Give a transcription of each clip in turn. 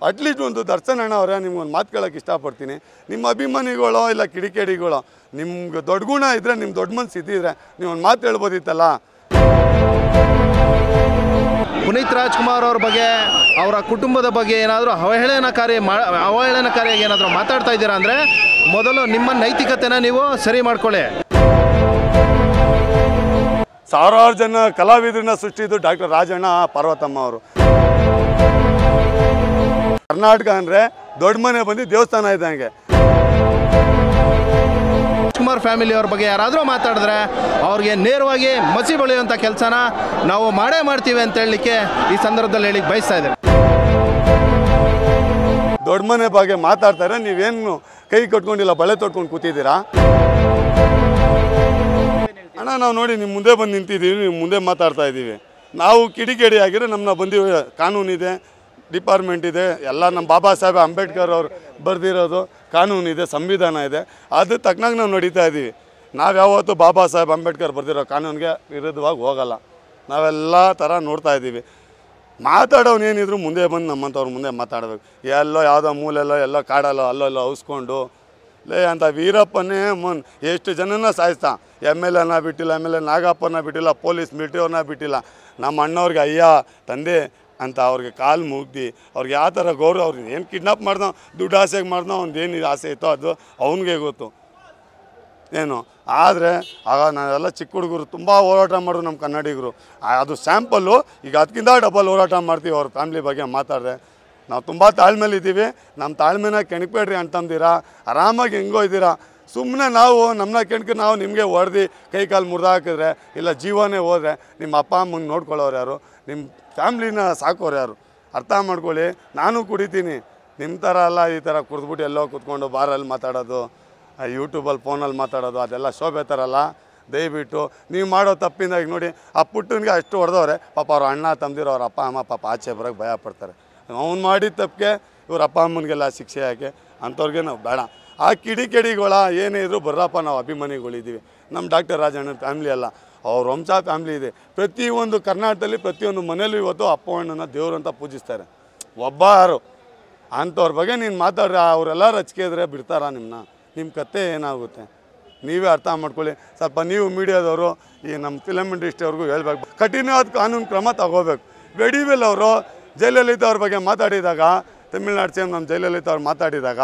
At least ಒಂದು ದರ್ಶನ್ ಅಣ್ಣ ಅವರೇ ನಿಮ್ಗೊಂದು ಮಾತು ಕೇಳೋಕ್ಕೆ ಇಷ್ಟಪಡ್ತೀನಿ. ನಿಮ್ಮ ಅಭಿಮಾನಿಗಳೋ ಇಲ್ಲ ಕಿಡಿಕೇಡಿಗಳೋ ನಿಮ್ಗೆ ದೊಡ್ಡ ಗುಣ ಇದ್ದರೆ, ನಿಮ್ಮ ದೊಡ್ಡ ಮನಸ್ಸು ಇದ್ದಿದ್ರೆ ನೀವು ಒಂದು ಮಾತು ಹೇಳ್ಬೋದಿತ್ತಲ್ಲ. ಪುನೀತ್ ರಾಜ್ಕುಮಾರ್ ಅವ್ರ ಬಗ್ಗೆ, ಅವರ ಕುಟುಂಬದ ಬಗ್ಗೆ ಏನಾದರೂ ಅವಹೇಳನಕಾರಿಯಾಗಿ ಏನಾದರೂ ಮಾತಾಡ್ತಾ ಇದ್ದೀರಾ ಅಂದರೆ ಮೊದಲು ನಿಮ್ಮ ನೈತಿಕತೆನ ನೀವು ಸರಿ ಮಾಡ್ಕೊಳ್ಳಿ. ಸಾವಿರಾರು ಜನ ಕಲಾವಿದರನ್ನ ಸೃಷ್ಟಿಸಿದ್ದು ಡಾಕ್ಟರ್ ರಾಜಣ್ಣ ಪಾರ್ವತಮ್ಮ ಅವರು. ಕರ್ನಾಟಕ ಅಂದರೆ ದೊಡ್ಡ ಮನೆ ಬಂದು ದೇವಸ್ಥಾನ ಇದ್ದಂಗೆ. ರಾಜ್ಕುಮಾರ್ ಫ್ಯಾಮಿಲಿ ಅವ್ರ ಬಗ್ಗೆ ಯಾರಾದರೂ ಮಾತಾಡಿದ್ರೆ ಅವ್ರಿಗೆ ನೇರವಾಗಿ ಮಸಿ ಬಳಿಯುವಂಥ ಕೆಲಸನ ನಾವು ಮಾಡೇ ಮಾಡ್ತೀವಿ ಅಂತ ಹೇಳಲಿಕ್ಕೆ ಈ ಸಂದರ್ಭದಲ್ಲಿ ಹೇಳಿ ಬಯಸ್ತಾ ಇದ್ದಾರೆ. ದೊಡ್ಡ ಮನೆ ಬಗ್ಗೆ ಮಾತಾಡ್ತಾರೆ, ನೀವೇನು ಕೈ ಕಟ್ಕೊಂಡಿಲ್ಲ ಬಳೆ ತೊಟ್ಕೊಂಡು ಕೂತಿದ್ದೀರಾ ಅಣ್ಣ? ನಾವು ನೋಡಿ ನಿಮ್ಮ ಮುಂದೆ ಬಂದು ನಿಂತಿದ್ದೀವಿ, ನೀವು ಮುಂದೆ ಮಾತಾಡ್ತಾ ಇದ್ದೀವಿ. ನಾವು ಕಿಡಿಗೇಡಿ ಆಗಿರೋ ನಮ್ಮನ್ನ ಬಂದಿವೆ, ಕಾನೂನಿದೆ, ಡಿಪಾರ್ಟ್ಮೆಂಟ್ ಇದೆ, ಎಲ್ಲ ನಮ್ಮ ಬಾಬಾ ಸಾಹೇಬ್ ಅಂಬೇಡ್ಕರ್ ಅವರು ಬರೆದಿರೋದು ಕಾನೂನಿದೆ, ಸಂವಿಧಾನ ಇದೆ, ಅದು ತಕ್ಕನಾಗ ನಾವು ನಡೀತಾ ಇದ್ದೀವಿ. ನಾವು ಯಾವತ್ತೂ ಬಾಬಾ ಸಾಹೇಬ್ ಅಂಬೇಡ್ಕರ್ ಬರೆದಿರೋ ಕಾನೂನಿಗೆ ವಿರುದ್ಧವಾಗಿ ಹೋಗಲ್ಲ. ನಾವೆಲ್ಲ ಥರ ನೋಡ್ತಾ ಇದ್ದೀವಿ. ಮಾತಾಡೋನೇನಿದ್ರು ಮುಂದೆ ಬಂದು ನಮ್ಮಂಥವ್ರು ಮುಂದೆ ಮಾತಾಡಬೇಕು. ಎಲ್ಲೋ ಯಾವುದೋ ಮೂಲೆಲ್ಲೋ ಎಲ್ಲೋ ಕಾಡಲ್ಲೋ ಅಲ್ಲೋ ಹೌಸ್ಕೊಂಡು ಲೇ ಅಂತ ವೀರಪ್ಪನೇ ಎಷ್ಟು ಜನನ ಸಾಯಿಸ್ತಾ. MLA ಬಿಟ್ಟಿಲ್ಲ, MLA ನಾಗಪ್ಪನ ಬಿಟ್ಟಿಲ್ಲ, ಪೊಲೀಸ್ ಮಿಲಿಟರಿಯವ್ರನ್ನ ಬಿಟ್ಟಿಲ್ಲ. ನಮ್ಮ ಅಣ್ಣವ್ರಿಗೆ ಅಯ್ಯ ತಂದೆ ಅಂತ ಅವ್ರಿಗೆ ಕಾಲು ಮುಗ್ದು ಅವ್ರಿಗೆ ಯಾವ ಥರ ಗೌರವ, ಅವ್ರಿಗೆ ಏನು ಕಿಡ್ನಾಪ್ ಮಾಡ್ದೋ, ದುಡ್ಡು ಆಸೆಗೆ ಮಾಡ್ದೋ, ಅವ್ನು ಏನು ಆಸೆ ಇತ್ತೋ ಅದು ಅವನಿಗೆ ಗೊತ್ತು ಏನು. ಆದರೆ ಆಗ ನಾವೆಲ್ಲ ಚಿಕ್ಕ ಹುಡುಗರು ತುಂಬ ಹೋರಾಟ ಮಾಡಿದ್ರು ನಮ್ಮ ಕನ್ನಡಿಗರು. ಅದು ಸ್ಯಾಂಪಲ್ಲು. ಈಗ ಅದಕ್ಕಿಂತ ಡಬಲ್ ಹೋರಾಟ ಮಾಡ್ತೀವಿ ಅವ್ರ ಫ್ಯಾಮ್ಲಿ ಬಗ್ಗೆ ಮಾತಾಡಿದ್ರೆ. ನಾವು ತುಂಬ ತಾಳ್ಮೇಲಿದ್ದೀವಿ. ನಮ್ಮ ತಾಳ್ಮೆನ ಕೆಣಕ್ಬೇಡ್ರಿ ಅಂತಂದಿರಾ, ಆರಾಮಾಗಿ ಹೆಂಗೋ ಇದ್ದೀರಾ. ಸುಮ್ಮನೆ ನಾವು ನಮ್ಮನ್ನ ಕೆಣಕ್ಕೆ ನಾವು ನಿಮಗೆ ಹೊಡೆದು ಕೈ ಕಾಲು ಮುರಿದು ಹಾಕಿದ್ರೆ, ಇಲ್ಲ ಜೀವನೇ ಹೋದರೆ ನಿಮ್ಮ ಅಪ್ಪ ಅಮ್ಮಂಗೆ ನೋಡ್ಕೊಳ್ಳೋರು ಯಾರು, ನಿಮ್ಮ ಫ್ಯಾಮ್ಲಿನ ಸಾಕೋರು ಯಾರು? ಅರ್ಥ ಮಾಡ್ಕೊಳ್ಳಿ. ನಾನು ಕುಡಿತೀನಿ, ನಿಮ್ಮ ಥರ ಅಲ್ಲ ಈ ಥರ ಕುಡಿದ್ಬಿಟ್ಟು ಎಲ್ಲೋ ಕೂತ್ಕೊಂಡು ಬಾರಲ್ಲಿ ಮಾತಾಡೋದು, ಯೂಟ್ಯೂಬಲ್ಲಿ ಫೋನಲ್ಲಿ ಮಾತಾಡೋದು, ಅದೆಲ್ಲ ಶೋಭೆ ಥರಲ್ಲ. ದಯವಿಟ್ಟು ನೀವು ಮಾಡೋ ತಪ್ಪಿಂದ ಈಗ ನೋಡಿ ಆ ಪುಟ್ಟನಿಗೆ ಅಷ್ಟು ಹೊಡೆದವ್ರೆ, ಪಾಪ ಅವ್ರ ಅಣ್ಣ ತಮ್ಮದಿರೋ ಅವ್ರ ಅಪ್ಪ ಅಮ್ಮ ಪಾಪ ಆಚೆ ಬರೋಕ್ಕೆ ಭಯ ಪಡ್ತಾರೆ. ಅವ್ನು ಮಾಡಿದ ತಪ್ಪಿಗೆ ಇವ್ರ ಅಪ್ಪ ಅಮ್ಮನಿಗೆಲ್ಲ ಶಿಕ್ಷೆ ಹಾಕಿ ಅಂಥವ್ರಿಗೆ ನಾವು ಬೇಡ. ಆ ಕಿಡಿಕೆಡಿಗಳ ಏನೇ ಇದ್ದರೂ ಬರ್ರಪ್ಪ, ನಾವು ಅಭಿಮಾನಿಗಳಿದ್ದೀವಿ. ನಮ್ಮ ಡಾಕ್ಟರ್ ರಾಜಣ್ಣನ ಫ್ಯಾಮ್ಲಿ ಅಲ್ಲ, ಅವ್ರ ವಂಶ ಫ್ಯಾಮ್ಲಿ ಇದೆ. ಪ್ರತಿಯೊಂದು ಕರ್ನಾಟಕದಲ್ಲಿ ಪ್ರತಿಯೊಂದು ಮನೇಲೂ ಇವತ್ತು ಅಪ್ಪ ಅಣ್ಣನ ದೇವರು ಅಂತ ಪೂಜಿಸ್ತಾರೆ. ಒಬ್ಬ ಯಾರು ಅಂಥವ್ರ ಬಗ್ಗೆ ನೀನು ಮಾತಾಡ್ರೆ ಅವರೆಲ್ಲ ರಚಿಕೆ ಇದ್ರೆ ಬಿಡ್ತಾರ ನಿಮ್ಮನ್ನ? ನಿಮ್ಮ ಕತೆ ಏನಾಗುತ್ತೆ ನೀವೇ ಅರ್ಥ ಮಾಡ್ಕೊಳ್ಳಿ. ಸ್ವಲ್ಪ ನೀವು ಮೀಡಿಯಾದವರು ಈ ನಮ್ಮ ಫಿಲಮ್ ಇಂಡಸ್ಟ್ರಿಯವ್ರಿಗೂ ಹೇಳ್ಬೇಕು, ಕಠಿಣವಾದ ಕಾನೂನು ಕ್ರಮ ತಗೋಬೇಕು. ವೆಡಿವೆಲ್ ಅವರು ಜಯಲಲಿತಾ ಅವ್ರ ಬಗ್ಗೆ ಮಾತಾಡಿದಾಗ, ತಮಿಳ್ನಾಡು ಸೇಮ್ ನಮ್ಮ ಜಯಲಲಿತಾ ಅವ್ರು ಮಾತಾಡಿದಾಗ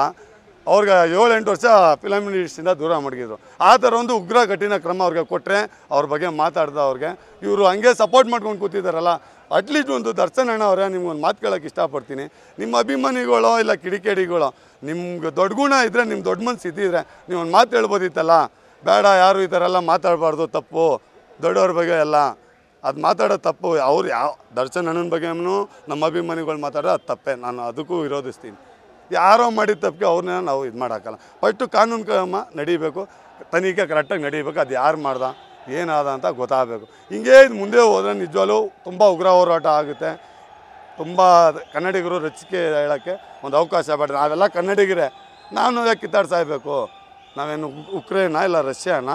ಅವ್ರಿಗೆ 7-8 ವರ್ಷ ಫಿಲಮ್ ಇಂಡಸ್ಟ್ರಿಯಿಂದ ದೂರ ಮಡಗಿದ್ರು. ಆ ಥರ ಒಂದು ಉಗ್ರ ಕಠಿಣ ಕ್ರಮ ಅವ್ರಿಗೆ ಕೊಟ್ಟರೆ ಅವ್ರ ಬಗ್ಗೆ ಮಾತಾಡ್ದ ಅವ್ರಿಗೆ ಇವರು ಹಂಗೆ ಸಪೋರ್ಟ್ ಮಾಡ್ಕೊಂಡು ಕೂತಿದ್ದಾರಲ್ಲ. ಅಟ್ಲೀಸ್ಟ್ ಒಂದು ದರ್ಶನ್ ಅಣ್ಣ ಅವರೇ ನಿಮ್ಗೊಂದು ಮಾತು ಕೇಳೋಕ್ಕೆ ಇಷ್ಟಪಡ್ತೀನಿ. ನಿಮ್ಮ ಅಭಿಮಾನಿಗಳೋ ಇಲ್ಲ ಕಿಡಿಕೇಡಿಗಳೋ ನಿಮ್ಗೆ ದೊಡ್ಡ ಗುಣ ಇದ್ದರೆ, ನಿಮ್ಮ ದೊಡ್ಡ ಮನಸ್ಸು ಇದ್ದಿದ್ರೆ ನೀವು ಒಂದು ಮಾತು ಹೇಳ್ಬೋದಿತ್ತಲ್ಲ. ಬೇಡ, ಯಾರು ಈ ಥರ ಎಲ್ಲ ಮಾತಾಡಬಾರ್ದು, ತಪ್ಪು. ದೊಡ್ಡವ್ರ ಬಗ್ಗೆ ಎಲ್ಲ ಅದು ಮಾತಾಡೋದು ತಪ್ಪು. ಅವ್ರು ಯಾವ ದರ್ಶನ್ ಅಣ್ಣನ ಬಗ್ಗೆನೂ ನಮ್ಮ ಅಭಿಮಾನಿಗಳು ಮಾತಾಡೋದು ಅದು ತಪ್ಪೇ. ನಾನು ಅದಕ್ಕೂ ವಿರೋಧಿಸ್ತೀನಿ. ಯಾರೋ ಮಾಡಿದ ತಪ್ಪಿಗೆ ಅವ್ರನ್ನ ನಾವು ಇದು ಮಾಡೋಕ್ಕಲ್ಲ. ಫಸ್ಟು ಕಾನೂನು ಕ್ರಮ ನಡೀಬೇಕು, ತನಿಖೆ ಕರೆಕ್ಟಾಗಿ ನಡೀಬೇಕು. ಅದು ಯಾರು ಮಾಡ್ದ ಏನಾದ ಅಂತ ಗೊತ್ತಾಗಬೇಕು. ಹಿಂಗೇ ಇದು ಮುಂದೆ ಹೋದರೆ ನಿಜವಾಗ್ಲೂ ತುಂಬ ಉಗ್ರ ಹೋರಾಟ ಆಗುತ್ತೆ. ತುಂಬ ಕನ್ನಡಿಗರು ರಚಿಕೆ ಹೇಳೋಕ್ಕೆ ಒಂದು ಅವಕಾಶ ಬೇಡ. ನಾವೆಲ್ಲ ಕನ್ನಡಿಗರೇ, ನಾನು ಯಾಕೆ ಕಿತ್ತಾಡ್ಸಾಗಬೇಕು? ನಾವೇನು ಉಕ್ರೇನಾ ಇಲ್ಲ ರಷ್ಯಾನ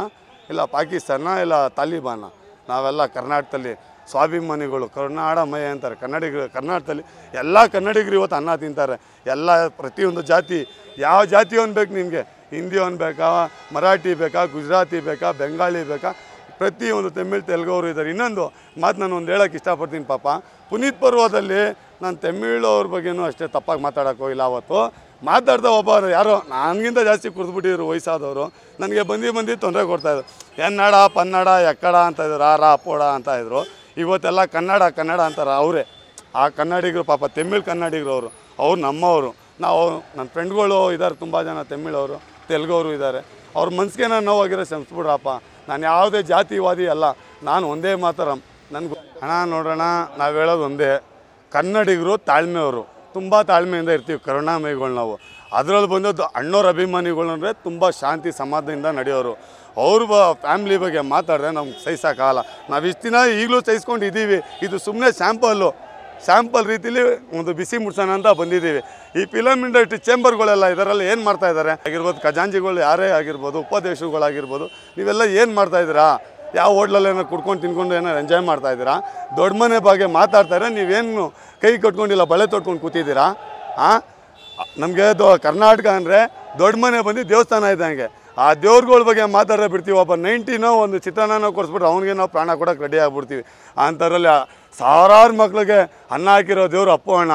ಇಲ್ಲ ಪಾಕಿಸ್ತಾನ ಇಲ್ಲ ತಾಲಿಬಾನ? ನಾವೆಲ್ಲ ಕರ್ನಾಟಕದಲ್ಲಿ ಸ್ವಾಭಿಮಾನಿಗಳು, ಕರುನಾಡಮಯ ಅಂತಾರೆ ಕನ್ನಡಿಗರು. ಕರ್ನಾಟಕದಲ್ಲಿ ಎಲ್ಲ ಕನ್ನಡಿಗರು ಇವತ್ತು ಅನ್ನ ತಿಂತಾರೆ. ಎಲ್ಲ ಪ್ರತಿಯೊಂದು ಜಾತಿ, ಯಾವ ಜಾತಿಯವನು ಬೇಕು ನಿಮಗೆ? ಹಿಂದಿಯವನು ಬೇಕಾ, ಮರಾಠಿ ಬೇಕಾ, ಗುಜರಾತಿ ಬೇಕಾ, ಬೆಂಗಾಳಿ ಬೇಕಾ, ಪ್ರತಿಯೊಂದು ತಮಿಳ್ ತೆಲುಗವರು ಇದ್ದಾರೆ. ಇನ್ನೊಂದು ಮಾತು ನಾನು ಒಂದು ಹೇಳೋಕ್ಕೆ ಇಷ್ಟಪಡ್ತೀನಿ. ಪಾಪ ಪುನೀತ್ ಪರ್ವದಲ್ಲಿ ನಾನು ತಮಿಳವ್ರ ಬಗ್ಗೆನೂ ಅಷ್ಟೇ ತಪ್ಪಾಗಿ ಮಾತಾಡೋಕ್ಕೆ ಹೋಗಿಲ್ಲ. ಅವತ್ತು ಮಾತಾಡ್ತಾ ಒಬ್ಬ ಯಾರೋ ನನಗಿಂತ ಜಾಸ್ತಿ ಕುಡಿದ್ಬಿಟ್ಟಿದ್ರು ವಯಸ್ಸಾದವರು, ನನಗೆ ಬಂದು ತೊಂದರೆ ಕೊಡ್ತಾಯಿದ್ರು. ಎನ್ನಡ ಪನ್ನಡ ಎಕ್ಕಡ ಅಂತ ಇದ್ರು, ರಾ ಪೋಡ ಅಂತ ಇದ್ರು. ಇವತ್ತೆಲ್ಲ ಕನ್ನಡ ಅಂತಾರೆ ಅವರೇ. ಆ ಕನ್ನಡಿಗರು ಪಾಪ ತಮಿಳ್ ಕನ್ನಡಿಗರು ಅವ್ರು ನಮ್ಮವರು. ನಾವು ನನ್ನ ಫ್ರೆಂಡ್ಗಳು ಇದ್ದಾರೆ, ತುಂಬ ಜನ ತಮಿಳವರು ತೆಲುಗವರು ಇದ್ದಾರೆ. ಅವ್ರ ಮನಸ್ಸಿಗೆ ನಾನು ನೋವಾಗಿರೋ ಕ್ಷಮಿಸ್ಬಿಡ್ರಪ್ಪ. ನಾನು ಯಾವುದೇ ಜಾತಿವಾದಿ ಅಲ್ಲ, ನಾನು ಒಂದೇ ಮಾತರ. ನನಗೂ ಹಣ ನೋಡೋಣ, ನಾವು ಹೇಳೋದು ಒಂದೇ, ಕನ್ನಡಿಗರು ತಾಳ್ಮೆಯವರು, ತುಂಬ ತಾಳ್ಮೆಯಿಂದ ಇರ್ತೀವಿ, ಕರುಣಾಮಯಿಗಳು ನಾವು. ಅದರಲ್ಲಿ ಬಂದದ್ದು ಅಣ್ಣವ್ರ ಅಭಿಮಾನಿಗಳು ಅಂದರೆ ತುಂಬ ಶಾಂತಿ ಸಮಾಧಾನದಿಂದ ನಡೆಯೋರು. ಅವ್ರ ಫ್ಯಾಮ್ಲಿ ಬಗ್ಗೆ ಮಾತಾಡಿದ್ರೆ ನಮ್ಗೆ ಸಹಿಸೋಕ್ಕಾಗಲ್ಲ. ನಾವು ಇಷ್ಟು ದಿನ ಈಗಲೂ ಸಹಿಸ್ಕೊಂಡಿದ್ದೀವಿ. ಇದು ಸುಮ್ಮನೆ ಸ್ಯಾಂಪಲ್ ರೀತಿಲಿ ಒಂದು ಬಿಸಿ ಮುಡ್ಸೋಣ ಅಂತ ಬಂದಿದ್ದೀವಿ. ಈ ಫಿಲಮ್ ಇಂಡಸ್ಟ್ರಿ ಚೇಂಬರ್ಗಳೆಲ್ಲ ಇದರಲ್ಲಿ ಏನು ಮಾಡ್ತಾಯಿದ್ದಾರೆ ಆಗಿರ್ಬೋದು, ಖಜಾಂಚಿಗಳು ಯಾರೇ ಆಗಿರ್ಬೋದು, ಉಪಾಧ್ಯಕ್ಷಗಳಾಗಿರ್ಬೋದು, ನೀವೆಲ್ಲ ಏನು ಮಾಡ್ತಾಯಿದ್ದೀರಾ? ಯಾವ ಹೋಟ್ಲಲ್ಲಿ ಏನೋ ಕುಡ್ಕೊಂಡು ತಿನ್ಕೊಂಡು ಏನೋ ಎಂಜಾಯ್ ಮಾಡ್ತಾಯಿದ್ದೀರಾ? ದೊಡ್ಡ ಮನೆ ಬಗ್ಗೆ ಮಾತಾಡ್ತಾರೆ, ನೀವೇನು ಕೈ ಕಟ್ಕೊಂಡಿಲ್ಲ ಬಳೆ ತೊಟ್ಕೊಂಡು ಕೂತಿದ್ದೀರಾ? ನಮಗೆ ಕರ್ನಾಟಕ ಅಂದರೆ ದೊಡ್ಡ ಮನೆ ಬಂದು ದೇವಸ್ಥಾನ ಇದ್ದಂಗೆ. ಆ ದೇವ್ರುಗಳ ಬಗ್ಗೆ ಮಾತಾಡೋ ಬಿಡ್ತೀವಿ. ಒಬ್ಬ 90 ಒಂದು ಚಿತ್ರಾನ್ನ ಕೊಡಿಸ್ಬಿಟ್ರೆ ಅವ್ನಿಗೆ ನಾವು ಪ್ರಾಣ ಕೊಡೋಕೆ ರೆಡಿ ಆಗಿಬಿಡ್ತೀವಿ. ಅಂಥದ್ರಲ್ಲಿ ಸಾವಿರಾರು ಮಕ್ಳಿಗೆ ಅನ್ನ ಹಾಕಿರೋ ದೇವರು ಅಪ್ಪು ಅಣ್ಣ,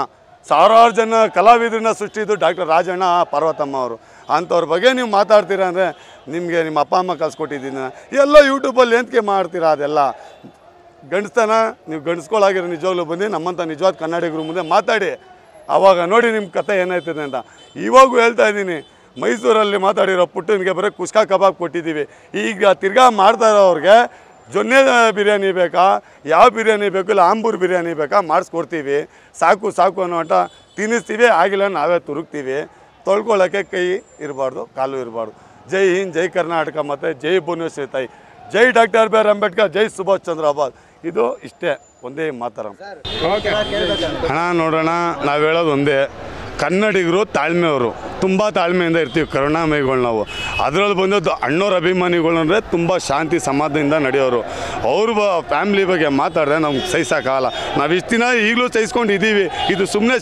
ಸಾವಿರಾರು ಜನ ಕಲಾವಿದರನ್ನ ಸೃಷ್ಟಿದ್ದು ಡಾಕ್ಟರ್ ರಾಜಣ್ಣ ಪಾರ್ವತಮ್ಮ ಅವರು. ಅಂಥವ್ರ ಬಗ್ಗೆ ನೀವು ಮಾತಾಡ್ತೀರಾ ಅಂದರೆ ನಿಮಗೆ ನಿಮ್ಮ ಅಪ್ಪ ಅಮ್ಮ ಕಲ್ಸ್ಕೊಟ್ಟಿದ್ದೀನಿ. ಎಲ್ಲ ಯೂಟ್ಯೂಬಲ್ಲಿ ಎಂತಕ್ಕೆ ಮಾಡ್ತೀರಾ? ಅದೆಲ್ಲ ಗಂಡಸ್ತನ. ನೀವು ಗಂಡಸ್ಕೊಳಾಗಿರೋ ನಿಜವಾಗ್ಲೂ ಬಂದು ನಮ್ಮಂಥ ನಿಜವಾದ ಕನ್ನಡಿಗರ ಮುಂದೆ ಮಾತಾಡಿ. ಆವಾಗ ನೋಡಿ ನಿಮ್ಮ ಕತೆ ಏನಾಯ್ತದೆ ಅಂತ. ಇವಾಗೂ ಹೇಳ್ತಾ ಇದ್ದೀನಿ, ಮೈಸೂರಲ್ಲಿ ಮಾತಾಡಿರೋ ಪುಟ್ಟನಿಗೆ ಬರೀ ಕುಷ್ಕಾ ಕಬಾಬ್ ಕೊಟ್ಟಿದ್ದೀವಿ. ಈಗ ತಿರ್ಗಾ ಮಾಡ್ತಾ ಇರೋವ್ರಿಗೆ ಜೊನ್ನೆ ಬಿರಿಯಾನಿ ಬೇಕಾ, ಯಾವ ಬಿರಿಯಾನಿ ಬೇಕು, ಇಲ್ಲ ಆಂಬೂರು ಬಿರಿಯಾನಿ ಬೇಕಾ, ಮಾಡಿಸ್ಕೊಡ್ತೀವಿ. ಸಾಕು ಸಾಕು ಅನ್ನೋ ಆಟ ತಿನ್ನಿಸ್ತೀವಿ. ಆಗಿಲ್ಲ ನಾವೇ ತುರುಕ್ತೀವಿ. ತೊಳ್ಕೊಳ್ಳೋಕ್ಕೆ ಕೈ ಇರಬಾರ್ದು, ಕಾಲು ಇರಬಾರ್ದು. ಜೈ ಹಿಂದ್, ಜೈ ಕರ್ನಾಟಕ, ಮತ್ತು ಜೈ ಭುವನೇಶ್ವರಿ ತಾಯಿ, ಜೈ ಡಾಕ್ಟರ್ ಬಿ ಆರ್ ಅಂಬೇಡ್ಕರ್, ಜೈ ಸುಭಾಷ್ ಚಂದ್ರ ಬೋಸ್. ಇದು ಇಷ್ಟೇ, ಒಂದೇ ಮಾತಾಡ ಹಣ. ನೋಡೋಣ, ನಾವು ಹೇಳೋದು ಒಂದೇ, ಕನ್ನಡಿಗರು ತಾಳ್ಮೆಯವರು, ತುಂಬ ತಾಳ್ಮೆಯಿಂದ ಇರ್ತೀವಿ, ಕರುಣಾಮಯಿಗಳು ನಾವು. ಅದರಲ್ಲಿ ಬಂದದ್ದು ಅಣ್ಣವ್ರ ಅಭಿಮಾನಿಗಳು ಅಂದರೆ ತುಂಬ ಶಾಂತಿ ಸಮಾಧಾನದಿಂದ ನಡೆಯೋರು. ಅವ್ರ ಫ್ಯಾಮ್ಲಿ ಬಗ್ಗೆ ಮಾತಾಡಿದ್ರೆ ನಮ್ಗೆ ಸಹಿಸೋಕ್ಕಾಗಲ್ಲ. ನಾವು ಇಷ್ಟು ದಿನ ಈಗಲೂ ಸಹಿಸ್ಕೊಂಡಿದ್ದೀವಿ. ಇದು ಸುಮ್ಮನೆ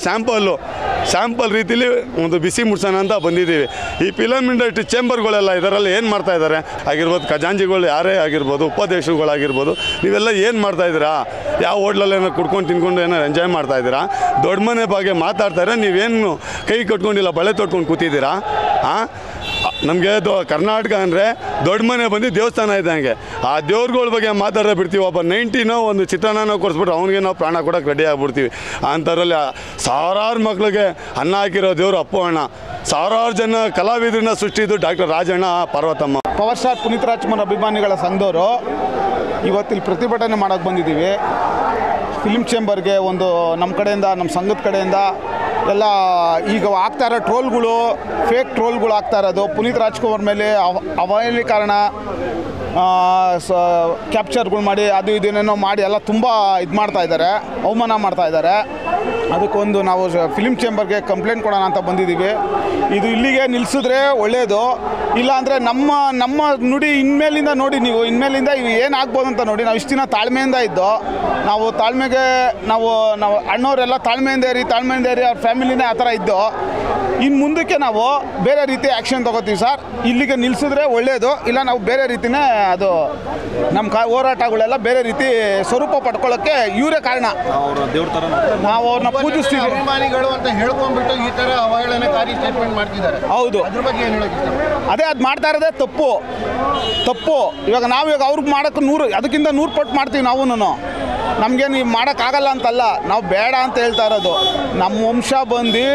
ಸ್ಯಾಂಪಲ್ ರೀತಿಲಿ ಒಂದು ಬಿಸಿ ಮುಡ್ಸೋಣ ಅಂತ ಬಂದಿದ್ದೀವಿ. ಈ ಫಿಲಮ್ ಇಂಡಸ್ಟ್ರಿ ಚೇಂಬರ್ಗಳೆಲ್ಲ ಇದರಲ್ಲಿ ಏನು ಮಾಡ್ತಾಯಿದ್ದಾರೆ ಆಗಿರ್ಬೋದು, ಖಜಾಂಚಿಗಳು ಯಾರೇ ಆಗಿರ್ಬೋದು, ಉಪಾಧ್ಯಕ್ಷರುಗಳಾಗಿರ್ಬೋದು, ನೀವೆಲ್ಲ ಏನು ಮಾಡ್ತಾಯಿದ್ದೀರಾ? ಯಾವ ಹೋಟ್ಲಲ್ಲಿ ಏನೋ ಕುಡ್ಕೊಂಡು ತಿನ್ಕೊಂಡು ಏನೋ ಎಂಜಾಯ್ ಮಾಡ್ತಾಯಿದ್ದೀರಾ? ದೊಡ್ಡ ಮನೆ ಬಗ್ಗೆ ಮಾತಾಡ್ತಾರೆ, ನೀವೇನು ಕೈ ಕಟ್ಕೊಂಡಿಲ್ಲ ಬಳೆ ತೊಟ್ಕೊಂಡು ಕೂತಿದ್ದೀರಾ? ನಮಗೆ ಕರ್ನಾಟಕ ಅಂದರೆ ದೊಡ್ಡ ಮನೆ ಬಂದು ದೇವಸ್ಥಾನ ಇದ್ದಂಗೆ. ಆ ದೇವ್ರುಗಳ ಬಗ್ಗೆ ಮಾತಾಡೋ ಬಿಡ್ತೀವಿ. ಒಬ್ಬ 90 ಒಂದು ಚಿತ್ರಾನ್ನ ಕೊಡಿಸ್ಬಿಟ್ರೆ ಅವ್ನಿಗೆ ನಾವು ಪ್ರಾಣ ಕೊಡೋಕೆ ರೆಡಿ ಆಗಿಬಿಡ್ತೀವಿ. ಅಂಥದ್ರಲ್ಲಿ ಸಾವಿರಾರು ಮಕ್ಳಿಗೆ ಅನ್ನ ಹಾಕಿರೋ ದೇವರು ಅಪ್ಪು ಅಣ್ಣ, ಸಾವಿರಾರು ಜನ ಕಲಾವಿದರನ್ನ ಸೃಷ್ಟಿದ್ದು doctor Rajanna Parvathamma. Power star Puneeth Rajkumar ಅಭಿಮಾನಿಗಳ ಸಂಘದವರು ಇವತ್ತಿಲ್ಲಿ ಪ್ರತಿಭಟನೆ ಮಾಡೋಕ್ಕೆ ಬಂದಿದ್ದೀವಿ. ಫಿಲ್ಮ್ ಚೇಂಬರ್ಗೆ ಒಂದು ನಮ್ಮ ಕಡೆಯಿಂದ, ನಮ್ಮ ಸಂಘದ ಕಡೆಯಿಂದ ಎಲ್ಲ ಈಗ ಆಗ್ತಾ ಇರೋ ಟ್ರೋಲ್ಗಳು, ಫೇಕ್ ಟ್ರೋಲ್ಗಳು ಆಗ್ತಾ ಇರೋದು ಪುನೀತ್ ರಾಜ್ಕುಮಾರ್ ಮೇಲೆ ಅವಹೇಳನೀಕರಣ ಕ್ಯಾಪ್ಚರ್ಗಳು ಮಾಡಿ ಅದು ಇದೇನೇನೋ ಮಾಡಿ ಎಲ್ಲ ತುಂಬ ಇದು ಮಾಡ್ತಾಯಿದ್ದಾರೆ, ಅವಮಾನ ಮಾಡ್ತಾಯಿದ್ದಾರೆ. ಅದಕ್ಕೊಂದು ನಾವು ಫಿಲ್ಮ್ ಚೇಂಬರ್ಗೆ ಕಂಪ್ಲೇಂಟ್ ಕೊಡೋಣ ಅಂತ ಬಂದಿದ್ದೀವಿ. ಇದು ಇಲ್ಲಿಗೆ ನಿಲ್ಲಿಸಿದ್ರೆ ಒಳ್ಳೆಯದು. ಇಲ್ಲಾಂದರೆ ನಮ್ಮ ನುಡಿ ಇನ್ಮೇಲಿಂದ ನೋಡಿ, ನೀವು ಇನ್ಮೇಲಿಂದ ಇವು ಏನಾಗ್ಬೋದು ಅಂತ ನೋಡಿ. ನಾವು ಇಷ್ಟು ದಿನ ತಾಳ್ಮೆಯಿಂದ ಇದ್ದು, ನಾವು ತಾಳ್ಮೆಗೆ ನಾವು ಅಣ್ಣವರೆಲ್ಲ ತಾಳ್ಮೆಯಿಂದ ಇರಿ ಅವ್ರ ಫ್ಯಾಮಿಲಿನೇ ಆ ಥರ ಇದ್ದು. ಇನ್ನು ಮುಂದಕ್ಕೆ ನಾವು ಬೇರೆ ರೀತಿ ಆ್ಯಕ್ಷನ್ ತೊಗೋತೀವಿ ಸರ್. ಇಲ್ಲಿಗೆ ನಿಲ್ಲಿಸಿದ್ರೆ ಒಳ್ಳೆಯದು. ಇಲ್ಲ ನಾವು ಬೇರೆ ರೀತಿಯೇ ಅದು ನಮ್ಮ ಹೋರಾಟಗಳೆಲ್ಲ ಬೇರೆ ರೀತಿ ಸ್ವರೂಪ ಪಡ್ಕೊಳ್ಳೋಕ್ಕೆ ಇವರೇ ಕಾರಣ. ನಾವು ಅವ್ರನ್ನ ಪೂಜಿಸ್ತೀವಿ. ಅಭಿಮಾನಿಗಳು ಅಂತ ಹೇಳ್ಕೊಂಡ್ಬಿಟ್ಟು ಈ ಥರ ಅವಹೇಳನಕಾರಿ ಸ್ಟೇಟ್ಮೆಂಟ್ ಮಾಡ್ತಿದ್ದಾರೆ. ಹೌದು, ಅದ್ರ ಬಗ್ಗೆ ಏನು ಹೇಳೋಕೆ ಅದೇ ಅದು ಮಾಡ್ತಾ ಇರೋದೇ ತಪ್ಪು. ಇವಾಗ ಅವ್ರಿಗೆ ಮಾಡೋಕ್ಕೆ ಅದಕ್ಕಿಂತ 100 ಪಟ್ಟು ಮಾಡ್ತೀವಿ ನಾವು. ನಮಗೆ ನೀವು ಮಾಡೋಕ್ಕಾಗಲ್ಲ ಅಂತಲ್ಲ, ನಾವು ಬೇಡ ಅಂತ ಹೇಳ್ತಾ ಇರೋದು. ನಮ್ಮ ವಂಶ ಬಂದು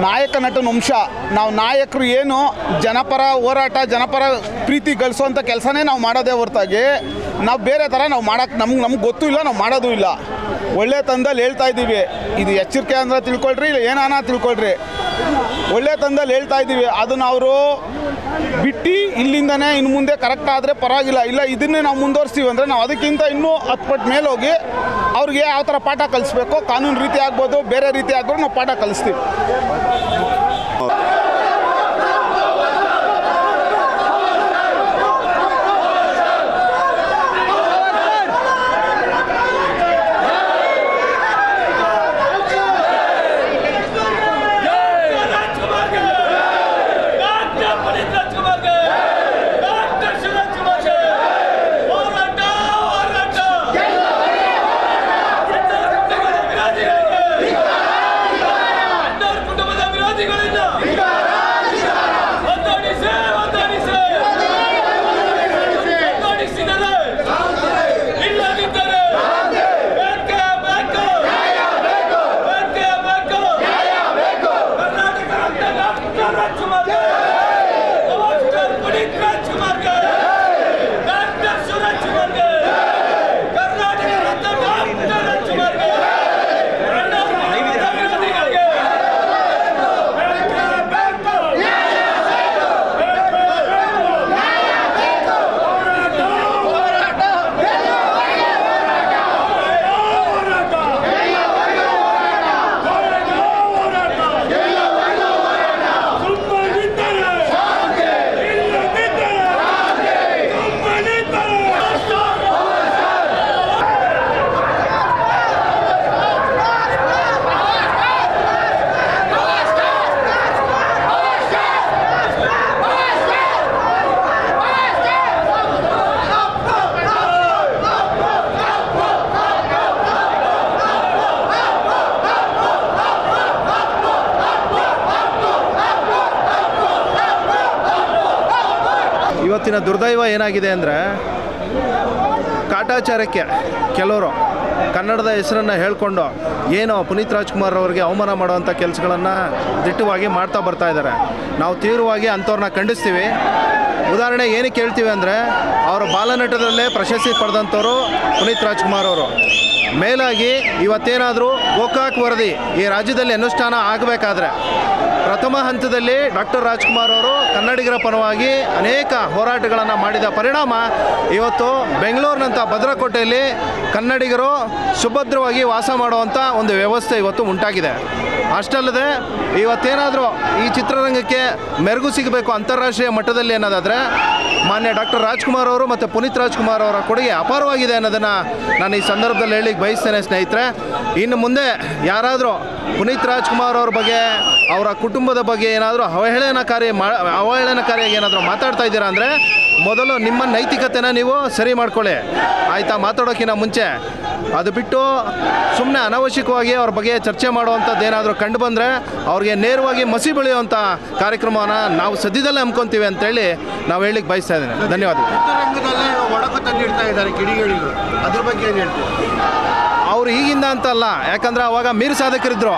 ನಾಯಕ ನಟನ ವಂಶ. ನಾವು ನಾಯಕರು ಏನು ಜನಪರ ಹೋರಾಟ, ಜನಪರ ಪ್ರೀತಿ ಗಳಿಸೋವಂಥ ಕೆಲಸನೇ ನಾವು ಮಾಡೋದೇ ಹೊರತಾಗಿ ನಾವು ಬೇರೆ ಥರ ನಾವು ಮಾಡೋಕ್ಕೆ ನಮ್ಗೆ ಗೊತ್ತೂ ಇಲ್ಲ, ನಾವು ಮಾಡೋದು ಇಲ್ಲ. ಒಳ್ಳೆ ತಂದಲ್ಲಿ ಹೇಳ್ತಾ ಇದ್ದೀವಿ. ಇದು ಎಚ್ಚರಿಕೆ ಅಂದರೆ ತಿಳ್ಕೊಳ್ರಿ, ಇಲ್ಲ ಏನಾನ ತಿಳ್ಕೊಳ್ರಿ. ಒಳ್ಳೆ ತಂದಲ್ಲಿ ಹೇಳ್ತಾ ಇದ್ದೀವಿ. ಅದನ್ನು ಅವರು ಬಿಟ್ಟು ಇಲ್ಲಿಂದನೇ ಇನ್ನು ಮುಂದೆ ಕರೆಕ್ಟ್ ಆದರೆ ಪರವಾಗಿಲ್ಲ. ಇಲ್ಲ ಇದನ್ನೇ ನಾವು ಮುಂದುವರಿಸ್ತೀವಿ ಅಂದರೆ ನಾವು ಅದಕ್ಕಿಂತ ಇನ್ನೂ 10 ಪಟ್ಟು ಮೇಲೆ ಹೋಗಿ ಅವ್ರಿಗೆ ಯಾವ ಥರ ಪಾಠ ಕಲಿಸ್ಬೇಕು, ಕಾನೂನು ರೀತಿ ಆಗ್ಬೋದು, ಬೇರೆ ರೀತಿ ಆಗ್ಬೋದು, ನಾವು ಪಾಠ ಕಲಿಸ್ತೀವಿ. ಇವತ್ತಿನ ದುರ್ದೈವ ಏನಾಗಿದೆ ಅಂದರೆ ಕಾಟಾಚಾರಕ್ಕೆ ಕೆಲವರು ಕನ್ನಡದ ಹೆಸರನ್ನು ಹೇಳ್ಕೊಂಡು ಏನು ಪುನೀತ್ ರಾಜ್ಕುಮಾರ್ ಅವರಿಗೆ ಅವಮಾನ ಮಾಡುವಂಥ ಕೆಲಸಗಳನ್ನು ದಿಟ್ಟವಾಗಿ ಮಾಡ್ತಾ ಬರ್ತಾ ಇದ್ದಾರೆ. ನಾವು ತೀವ್ರವಾಗಿ ಅಂಥವ್ರನ್ನ ಖಂಡಿಸ್ತೀವಿ. ಉದಾಹರಣೆ ಏನಕ್ಕೆ ಹೇಳ್ತೀವಿ ಅಂದರೆ ಅವರ ಬಾಲನಟದಲ್ಲೇ ಪ್ರಶಸ್ತಿ ಪಡೆದಂಥವರು ಪುನೀತ್ ರಾಜ್ಕುಮಾರ್ ಅವರು. ಮೇಲಾಗಿ ಇವತ್ತೇನಾದರೂ ಗೋಕಾಕ್ ವರದಿ ಈ ರಾಜ್ಯದಲ್ಲಿ ಅನುಷ್ಠಾನ ಆಗಬೇಕಾದ್ರೆ ಪ್ರಥಮ ಹಂತದಲ್ಲಿ ಡಾಕ್ಟರ್ ರಾಜ್ಕುಮಾರ್ ಅವರು ಕನ್ನಡಿಗರ ಪರವಾಗಿ ಅನೇಕ ಹೋರಾಟಗಳನ್ನು ಮಾಡಿದ ಪರಿಣಾಮ ಇವತ್ತು ಬೆಂಗಳೂರಿನಂಥ ಭದ್ರಕೋಟೆಯಲ್ಲಿ ಕನ್ನಡಿಗರು ಸುಭದ್ರವಾಗಿ ವಾಸ ಮಾಡುವಂಥ ಒಂದು ವ್ಯವಸ್ಥೆ ಇವತ್ತು ಉಂಟಾಗಿದೆ. ಅಷ್ಟಲ್ಲದೆ ಇವತ್ತೇನಾದರೂ ಈ ಚಿತ್ರರಂಗಕ್ಕೆ ಮೆರುಗು ಸಿಗಬೇಕು ಅಂತಾರಾಷ್ಟ್ರೀಯ ಮಟ್ಟದಲ್ಲಿ ಅನ್ನೋದಾದರೆ ಮಾನ್ಯ ಡಾಕ್ಟರ್ ರಾಜ್ಕುಮಾರ್ ಅವರು ಮತ್ತು ಪುನೀತ್ ರಾಜ್ಕುಮಾರ್ ಅವರ ಕೊಡುಗೆ ಅಪಾರವಾಗಿದೆ ಅನ್ನೋದನ್ನು ನಾನು ಈ ಸಂದರ್ಭದಲ್ಲಿ ಹೇಳಿಕ್ಕೆ ಬಯಸ್ತೇನೆ. ಸ್ನೇಹಿತರೆ, ಇನ್ನು ಮುಂದೆ ಯಾರಾದರೂ ಪುನೀತ್ ರಾಜ್ಕುಮಾರ್ ಅವ್ರ ಬಗ್ಗೆ ಅವರ ಕುಟುಂಬದ ಬಗ್ಗೆ ಏನಾದರೂ ಅವಹೇಳನಕಾರಿಯಾಗಿ ಏನಾದರೂ ಮಾತಾಡ್ತಾ ಇದ್ದೀರಾ ಅಂದರೆ ಮೊದಲು ನಿಮ್ಮ ನೈತಿಕತೆನ ನೀವು ಸರಿ ಮಾಡ್ಕೊಳ್ಳಿ, ಆಯಿತಾ? ಮಾತಾಡೋಕ್ಕಿಂತ ಮುಂಚೆ ಅದು ಬಿಟ್ಟು ಸುಮ್ಮನೆ ಅನಾವಶ್ಯಕವಾಗಿ ಅವ್ರ ಬಗ್ಗೆ ಚರ್ಚೆ ಮಾಡುವಂಥದ್ದು ಏನಾದರೂ ಕಂಡು ಬಂದರೆ ಅವ್ರಿಗೆ ನೇರವಾಗಿ ಮಸಿ ಬೆಳೆಯುವಂಥ ಕಾರ್ಯಕ್ರಮವನ್ನು ನಾವು ಸದ್ಯದಲ್ಲೇ ಹಮ್ಮಿಕೊತೀವಿ ಅಂತೇಳಿ ನಾವು ಹೇಳಿಕ್ಕೆ ಬಯಸ್ತಾ ಇದ್ದೇನೆ. ಧನ್ಯವಾದಗಳು. ಚಿತ್ರರಂಗದಲ್ಲೇ ಒಡಕು ತಂದಿಡ್ತಾ ಇದ್ದಾರೆ ಕಿಡಿಗೇಡಿಗಳು, ಅದ್ರ ಬಗ್ಗೆ ಏನು ಹೇಳ್ತೀವಿ? ಅವರು ಈಗಿಂದ ಅಂತಲ್ಲ, ಯಾಕಂದರೆ ಅವಾಗ ಮೀರ್ ಸಾಧಕರಿದ್ದರು,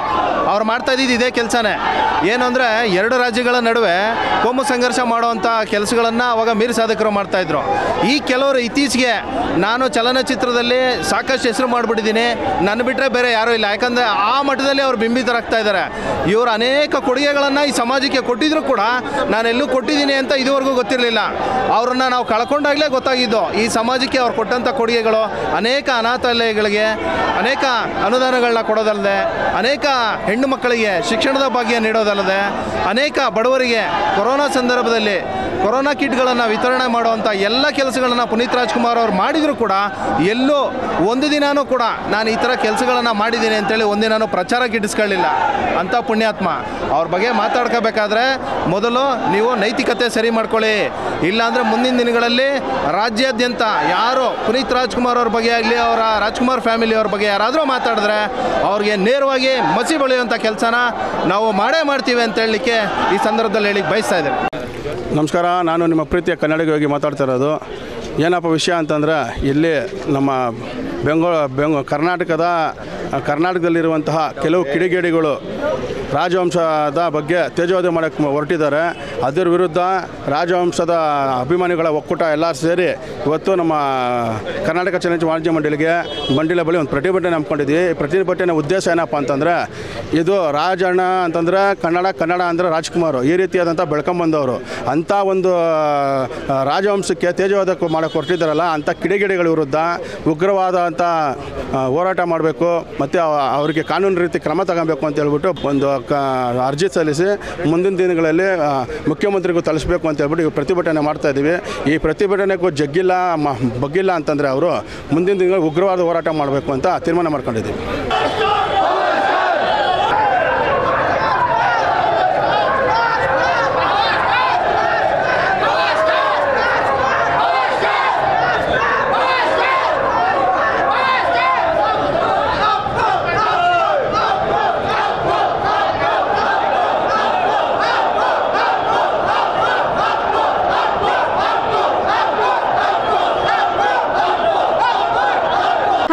ಅವ್ರು ಮಾಡ್ತಾ ಇದ್ದಿದ್ದು ಇದೇ ಕೆಲಸನೇ. ಏನು ಅಂದರೆ ಎರಡು ರಾಜ್ಯಗಳ ನಡುವೆ ಕೋಮು ಸಂಘರ್ಷ ಮಾಡುವಂಥ ಕೆಲಸಗಳನ್ನು ಅವಾಗ ಮೀರ್ ಸಾಧಕರು ಮಾಡ್ತಾಯಿದ್ರು. ಈ ಕೆಲವರು ಇತ್ತೀಚೆಗೆ ನಾನು ಚಲನಚಿತ್ರದಲ್ಲಿ ಸಾಕಷ್ಟು ಹೆಸರು ಮಾಡಿಬಿಟ್ಟಿದ್ದೀನಿ, ನನ್ನ ಬಿಟ್ಟರೆ ಬೇರೆ ಯಾರೂ ಇಲ್ಲ, ಯಾಕಂದರೆ ಆ ಮಟ್ಟದಲ್ಲಿ ಅವ್ರು ಬಿಂಬಿತರಾಗ್ತಾ ಇದ್ದಾರೆ. ಇವರು ಅನೇಕ ಕೊಡುಗೆಗಳನ್ನು ಈ ಸಮಾಜಕ್ಕೆ ಕೊಟ್ಟಿದ್ರು ಕೂಡ ನಾನೆಲ್ಲೂ ಕೊಟ್ಟಿದ್ದೀನಿ ಅಂತ ಇದುವರೆಗೂ ಗೊತ್ತಿರಲಿಲ್ಲ. ಅವರನ್ನು ನಾವು ಕಳ್ಕೊಂಡಾಗಲೇ ಗೊತ್ತಾಗಿದ್ದು ಈ ಸಮಾಜಕ್ಕೆ ಅವ್ರು ಕೊಟ್ಟಂಥ ಕೊಡುಗೆಗಳು. ಅನೇಕ ಅನಾಥಾಲಯಗಳಿಗೆ ಅನೇಕ ಅನುದಾನಗಳನ್ನ ಕೊಡೋದಲ್ಲದೆ, ಅನೇಕ ಹೆಣ್ಣು ಮಕ್ಕಳಿಗೆ ಶಿಕ್ಷಣದ ಭಾಗ್ಯ ನೀಡೋದಲ್ಲದೆ, ಅನೇಕ ಬಡವರಿಗೆ ಕೊರೋನಾ ಸಂದರ್ಭದಲ್ಲಿ ಕೊರೋನಾ ಕಿಟ್ಗಳನ್ನು ವಿತರಣೆ ಮಾಡುವಂಥ ಎಲ್ಲ ಕೆಲಸಗಳನ್ನು ಪುನೀತ್ ರಾಜ್ಕುಮಾರ್ ಅವರು ಮಾಡಿದರೂ ಕೂಡ ಎಲ್ಲೂ ಒಂದು ದಿನಾನೂ ಕೂಡ ನಾನು ಈ ಥರ ಕೆಲಸಗಳನ್ನು ಮಾಡಿದ್ದೀನಿ ಅಂತೇಳಿ ಒಂದಿನಾನು ಪ್ರಚಾರಕ್ಕೆ ಇಡಿಸ್ಕೊಳ್ಳಿಲ್ಲ. ಅಂಥ ಪುಣ್ಯಾತ್ಮ. ಅವ್ರ ಬಗ್ಗೆ ಮಾತಾಡ್ಕೋಬೇಕಾದ್ರೆ ಮೊದಲು ನೀವು ನೈತಿಕತೆ ಸರಿ ಮಾಡ್ಕೊಳ್ಳಿ, ಇಲ್ಲಾಂದರೆ ಮುಂದಿನ ದಿನಗಳಲ್ಲಿ ರಾಜ್ಯಾದ್ಯಂತ ಯಾರು ಪುನೀತ್ ರಾಜ್ಕುಮಾರ್ ಅವ್ರ ಬಗ್ಗೆ ಆಗಲಿ ಅವರ ರಾಜ್ಕುಮಾರ್ ಫ್ಯಾಮಿಲಿಯವ್ರ ಬಗ್ಗೆ ಯಾರಾದರೂ ಮಾತಾಡಿದ್ರೆ ಅವ್ರಿಗೆ ನೇರವಾಗಿ ಮಸಿ ಬೆಳೆಯುವಂಥ ಕೆಲಸನ ನಾವು ಮಾಡೇ ಮಾಡ್ತೀವಿ ಅಂತ ಹೇಳಲಿಕ್ಕೆ ಈ ಸಂದರ್ಭದಲ್ಲಿ ಹೇಳಿಕ್ಕೆ ಬಯಸ್ತಾ ಇದ್ದೇನೆ. ನಮಸ್ಕಾರ, ನಾನು ನಿಮ್ಮ ಪ್ರೀತಿಯ ಕನ್ನಡಿಗವಾಗಿ ಮಾತಾಡ್ತಾ ಇರೋದು. ಏನಪ್ಪ ವಿಷಯ ಅಂತಂದರೆ ಇಲ್ಲಿ ನಮ್ಮ ಕರ್ನಾಟಕದಲ್ಲಿರುವಂತಹ ಕೆಲವು ಕಿಡಿಗೇಡಿಗಳು ರಾಜವಂಶದ ಬಗ್ಗೆ ತೇಜೋವಧೆ ಮಾಡೋಕ್ಕೆ ಹೊರಟಿದ್ದಾರೆ. ಅದರ ವಿರುದ್ಧ ರಾಜವಂಶದ ಅಭಿಮಾನಿಗಳ ಒಕ್ಕೂಟ ಎಲ್ಲ ಸೇರಿ ಇವತ್ತು ನಮ್ಮ ಕರ್ನಾಟಕ ಚಲನಚಿತ್ರ ವಾಣಿಜ್ಯ ಮಂಡಳಿ ಬಳಿ ಒಂದು ಪ್ರತಿಭಟನೆ ಹಮ್ಮಿಕೊಂಡಿದ್ವಿ. ಈ ಪ್ರತಿಭಟನೆ ಉದ್ದೇಶ ಏನಪ್ಪ ಅಂತಂದರೆ, ಇದು ರಾಜಣ್ಣ ಅಂತಂದರೆ ಕನ್ನಡ ಅಂದರೆ ರಾಜ್ಕುಮಾರ್, ಈ ರೀತಿಯಾದಂಥ ಬೆಳ್ಕೊಂಬಂದವರು. ಅಂಥ ಒಂದು ರಾಜವಂಶಕ್ಕೆ ತೇಜೋವಧೆ ಮಾಡೋಕ್ಕೆ ಹೊರಟಿದ್ದಾರಲ್ಲ, ಅಂಥ ಕಿಡಿಗೇಡಿಗಳ ವಿರುದ್ಧ ಉಗ್ರವಾದಂಥ ಹೋರಾಟ ಮಾಡಬೇಕು ಮತ್ತು ಅವರಿಗೆ ಕಾನೂನು ರೀತಿ ಕ್ರಮ ತಗೊಬೇಕು ಅಂತ ಹೇಳ್ಬಿಟ್ಟು ಒಂದು ಅರ್ಜಿ ಸಲ್ಲಿಸಿ ಮುಂದಿನ ದಿನಗಳಲ್ಲಿ ಮುಖ್ಯಮಂತ್ರಿಗೂ ತಲುಪಿಸಬೇಕು ಅಂತ ಹೇಳ್ಬಿಟ್ಟು ಪ್ರತಿಭಟನೆ ಮಾಡ್ತಾಯಿದ್ದೀವಿ. ಈ ಪ್ರತಿಭಟನೆಗೂ ಬಗ್ಗಿಲ್ಲ ಅಂತಂದರೆ ಅವರು ಮುಂದಿನ ದಿನಗಳಲ್ಲಿ ಉಗ್ರವಾದ ಹೋರಾಟ ಮಾಡಬೇಕು ಅಂತ ತೀರ್ಮಾನ ಮಾಡ್ಕೊಂಡಿದ್ದೀವಿ.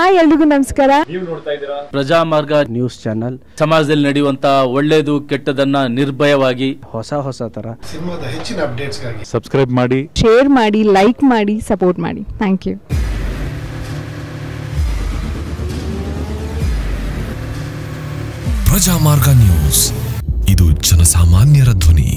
ಹಾಯ್, ಎಲ್ರಿಗೂ ನಮಸ್ಕಾರ. ನೀವು ನೋಡ್ತಾ ಇದ್ದೀರಾ ಪ್ರಜಾಮಾರ್ಗ ನ್ಯೂಸ್ ಚಾನೆಲ್. ಸಮಾಜದಲ್ಲಿ ನಡೆಯುವಂತ ಒಳ್ಳೇದು ಕೆಟ್ಟದನ್ನ ನಿರ್ಭಯವಾಗಿ ಹೊಸ ತರ ಸಿನಿಮಾದ ಹೆಚ್ಚಿನ ಅಪ್ಡೇಟ್ಸ್ಗಾಗಿ ಸಬ್ಸ್ಕ್ರೈಬ್ ಮಾಡಿ, ಶೇರ್ ಮಾಡಿ, ಲೈಕ್ ಮಾಡಿ, ಸಪೋರ್ಟ್ ಮಾಡಿ. Thank you. ಪ್ರಜಾಮಾರ್ಗ ನ್ಯೂಸ್, ಇದು ಜನಸಾಮಾನ್ಯರ ಧ್ವನಿ.